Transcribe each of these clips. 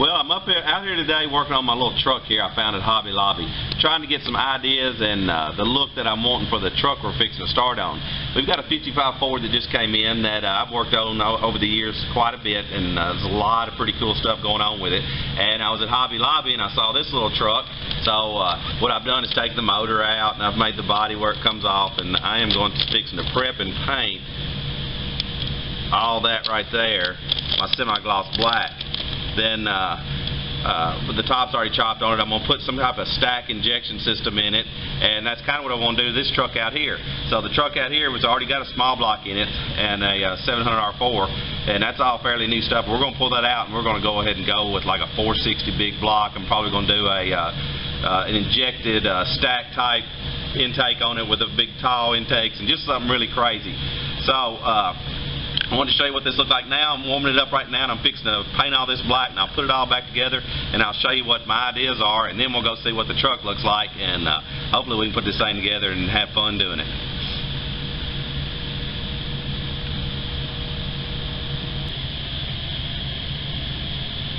Well, I'm out here today working on my little truck here I found at Hobby Lobby, trying to get some ideas and the look that I'm wanting for the truck we're fixing to start on. We've got a 55 Ford that just came in that I've worked on over the years quite a bit, and there's a lot of pretty cool stuff going on with it. And I was at Hobby Lobby and I saw this little truck, so what I've done is take the motor out and I've made the body where it comes off, and I am going to fixing to prep and paint all that right there, my semi-gloss black. Then the top's already chopped on it. I'm going to put some type of stack injection system in it, and that's kind of what I want to do with this truck out here. So the truck out here was already got a small block in it and a 700R4, and that's all fairly new stuff. We're going to pull that out and we're going to go ahead and go with like a 460 big block. I'm probably going to do an injected stack type intake on it with a big tall intakes and just something really crazy. So I want to show you what this looks like now. I'm warming it up right now, and I'm fixing to paint all this black, and I'll put it all back together, and I'll show you what my ideas are, and then we'll go see what the truck looks like, and hopefully we can put this thing together and have fun doing it.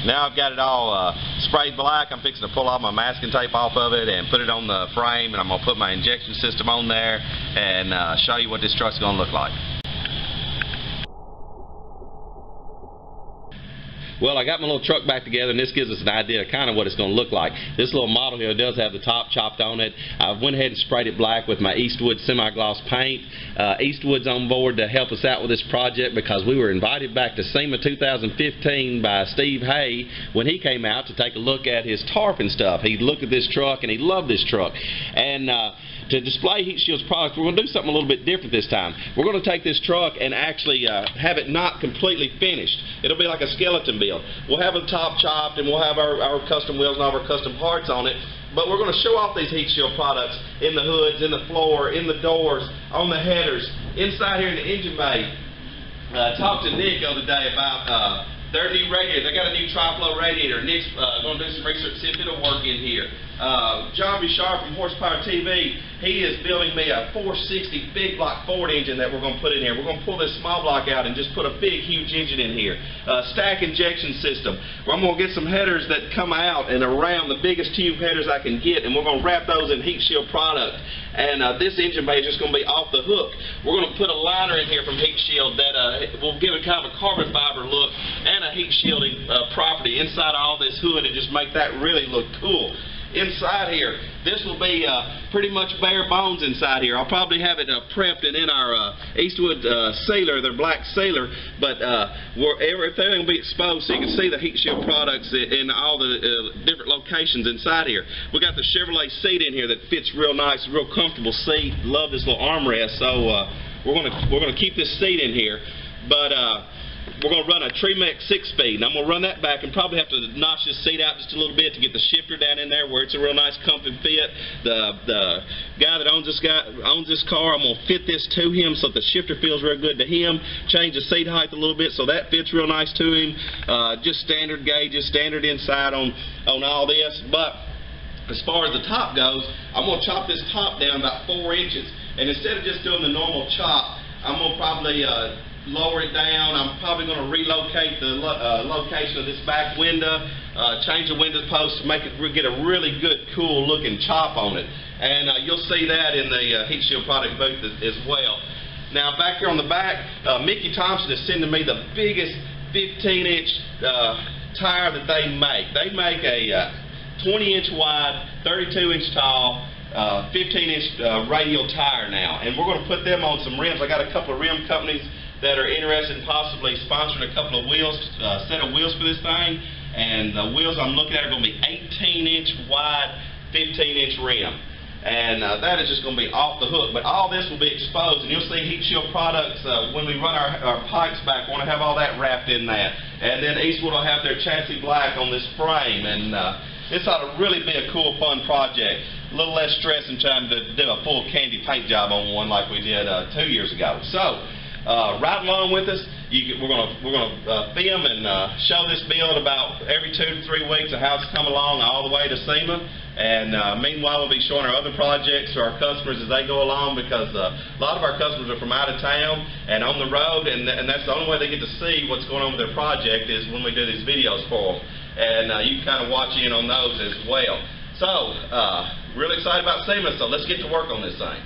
Now I've got it all sprayed black. I'm fixing to pull all my masking tape off of it and put it on the frame, and I'm going to put my injection system on there and show you what this truck's going to look like. Well, I got my little truck back together, and this gives us an idea of kind of what it's going to look like. This little model here does have the top chopped on it. I went ahead and sprayed it black with my Eastwood semi-gloss paint. Eastwood's on board to help us out with this project because we were invited back to SEMA 2015 by Steve Hay when he came out to take a look at his tarp and stuff. He looked at this truck and he loved this truck. And to display Heat Shield's products, we're going to do something a little bit different this time. We're going to take this truck and actually have it not completely finished. It'll be like a skeleton build. We'll have the top chopped and we'll have our custom wheels and all our custom parts on it, but we're going to show off these Heat Shield products in the hoods, in the floor, in the doors, on the headers, inside here in the engine bay. I talked to Nick the other day about their new radiator. They got a new triflo radiator. Nick's going to do some research to see if it'll work in here. John Bouchard from Horsepower TV, he is building me a 460 big block Ford engine that we're going to put in here. We're going to pull this small block out and just put a big huge engine in here. Stack injection system. I'm going to get some headers that come out and around, the biggest tube headers I can get, and we're going to wrap those in Heat Shield product. And this engine bay is just going to be off the hook. We're going to put a liner in here from Heat Shield that will give it kind of a carbon fiber look and a heat shielding property inside all this hood and just make that really look cool. Inside here, this will be pretty much bare bones inside here. I'll probably have it prepped and in our Eastwood sealer, their black sealer, but everything will be exposed so you can see the Heat Shield products in all the different locations inside here. We got the Chevrolet seat in here that fits real nice, real comfortable seat. Love this little armrest, so we're gonna keep this seat in here, but we're going to run a tremec 6-speed, and I'm going to run that back and probably have to notch this seat out just a little bit to get the shifter down in there where it's a real nice comfy fit. The guy that owns this car, I'm going to fit this to him so that the shifter feels real good to him. Change the seat height a little bit so that fits real nice to him. Just standard gauges, standard inside on all this. But as far as the top goes, I'm going to chop this top down about 4 inches, and instead of just doing the normal chop, I'm going to probably lower it down. I'm probably going to relocate the location of this back window, change the window post to make it get a really good, cool looking chop on it. And you'll see that in the Heat Shield product booth as well. Now back here on the back, Mickey Thompson is sending me the biggest 15-inch tire that they make. They make a 20-inch wide, 32-inch tall, 15-inch radial tire now, and we're going to put them on some rims. I got a couple of rim companies that are interested in possibly sponsoring a couple of wheels, set of wheels for this thing, and the wheels I'm looking at are going to be 18-inch wide, 15-inch rim, and that is just going to be off the hook. But all this will be exposed, and you'll see Heat Shield products when we run our pipes back. We're going to have all that wrapped in that, and then Eastwood will have their chassis black on this frame, and this ought to really be a cool, fun project. A little less stress than trying to do a full candy paint job on one like we did 2 years ago. So right along with us. We're gonna film and show this build about every 2 to 3 weeks of how it's come along all the way to SEMA. And meanwhile, we'll be showing our other projects to our customers as they go along, because a lot of our customers are from out of town and on the road, and that's the only way they get to see what's going on with their project is when we do these videos for them. And you can kind of watch in on those as well. So, really excited about SEMA, so let's get to work on this thing.